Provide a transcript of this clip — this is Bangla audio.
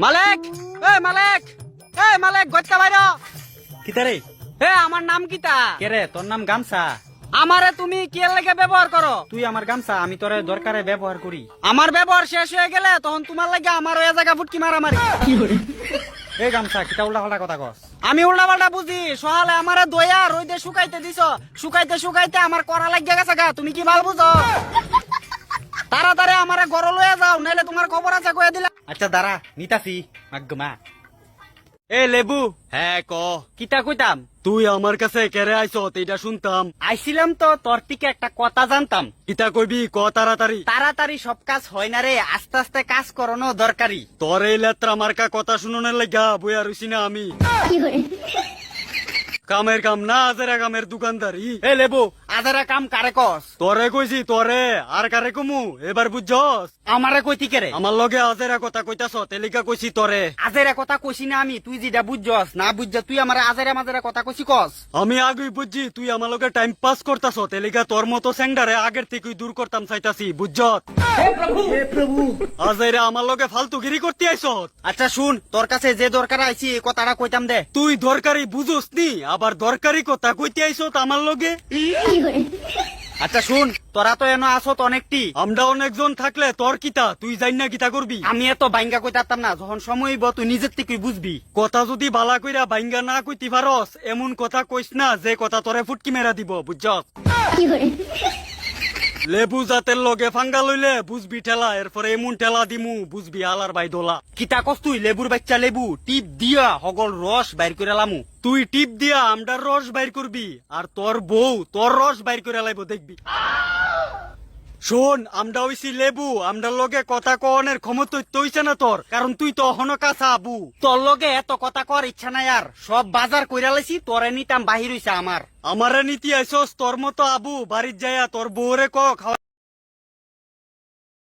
মালিক, মালিক, মালিক, গচ্ছা বাইর। কিতারে আমার নাম কিতা? কেরে তোর নাম গামছা? আমারে তুমি কি লেগে ব্যবহার করো? তুই আমার গামছা, আমি তোরে দরকারে ব্যবহার করি। আমার ব্যবহার শেষ হয়ে গেলে তখন তোমার লাগে আমার ওই জায়গা ফুটকি মারামারি। এ গামছা কিতা উল্টা পাল্টা কথা কস? আমি উল্টা পাল্টা বুঝি। সহালে আমারে দয়া রইদে শুকাইতে দিছ, শুকাইতে শুকাইতে আমার করা লাগিয়া গেছে গা। তুমি কি ভাল বুঝো? তাড়াতাড়ি আমারে ঘর লয়ে যাও, নাইলে তোমার খবর আছে কয়ে দিলা। আচ্ছা দাঁড়া নিতাছি মাগমা। এ লেবু, হ্যাঁ ক। কিতা কইতাম? তুই আমার কাছে কেড়ে আইছ এইটা শুনতাম। আইছিলাম তো তোর থেকে একটা কথা জানতাম। কিতা কইবি ক তাড়াতাড়ি। তাড়াতাড়ি সব কাজ হয় না রে, আস্তে আস্তে কাজ করানো দরকারি। তোর এই লেত্রা মার্কা কথা শুনোনের লাগা বইয়া রইছি না আমি। কামের কাম না আজেরা কামের দোকানদারি। এ লেবু, আজারা কাম কারে কস? তরে কইছি তরে, আর কারে কমু এবার বুঝছস? আমারে কইতি কেরে? আমার লগে আজেরা কথা কইতাছ তেলিকা কইছি তরে। আজেরা কথা কইছি না আমি, তুই যেটা বুঝছস না বুঝছ তুই আমার আজেরা মাঝেরা কথা কইছি কস। আমি আগেই বুঝছি তুই আমার লগে টাইম পাস করতাছ তেলিকা তোর মতো স্যাংডারে আগের থেকে দূর করতাম চাইতাছি বুঝছত? আজেরা আমার লগে ফালতুগিরি করতে আইছত। আচ্ছা শুন, তোর কাছে যে দরকার আইছি এই কথাটা কইতাম দে। তুই দরকারি বুঝোস নি, আবার দরকারি কথা কইতে আইছত আমার লগে। আচ্ছা শুন, তোরা তো এনো আসত অনেকটি, আমরা অনেকজন থাকলে তোর কিতা, তুই জান না কিতা করবি। আমি এত বাইঙ্গা কইতাম না, যখন সময় হইব তুই নিজের থেকে বুঝবি। কথা যদি বালা কইরা বাইঙ্গা না কইতি পারস এমন কথা কইস না যে কথা তোরে ফুটকি মেরা দিব বুঝছস? লেবু জাতের লগে ফাঙ্গা লইলে বুঝবি ঠেলা, এরপরে এমন ঠেলা দিমু বুঝবি আলার বাই দোলা। কিতা কস তুই? লেবুর বাচ্চা লেবু টিপ দিয়া হগল রস বাইর করে লামু। তুই টিপ দিয়া আমটার রস বাইর করবি, আর তোর বউ তোর রস বাইর করে লাইব দেখবি। শোন, আমরা হইছি লেবু, আমরার লগে কথা কনের ক্ষমতা তৈছে না তোর, কারণ তুই তো অহনো কাঁচা আবু। তোর লগে এত কথা কর ইচ্ছা নাই আর, সব বাজার কইরা লাইছি, তোরে নিতাম বাহির হইছে আমার। আমারে নীতি আইসস তোর মতো আবু, বাড়ির যাইয়া তোর বউরে ক খাওয়া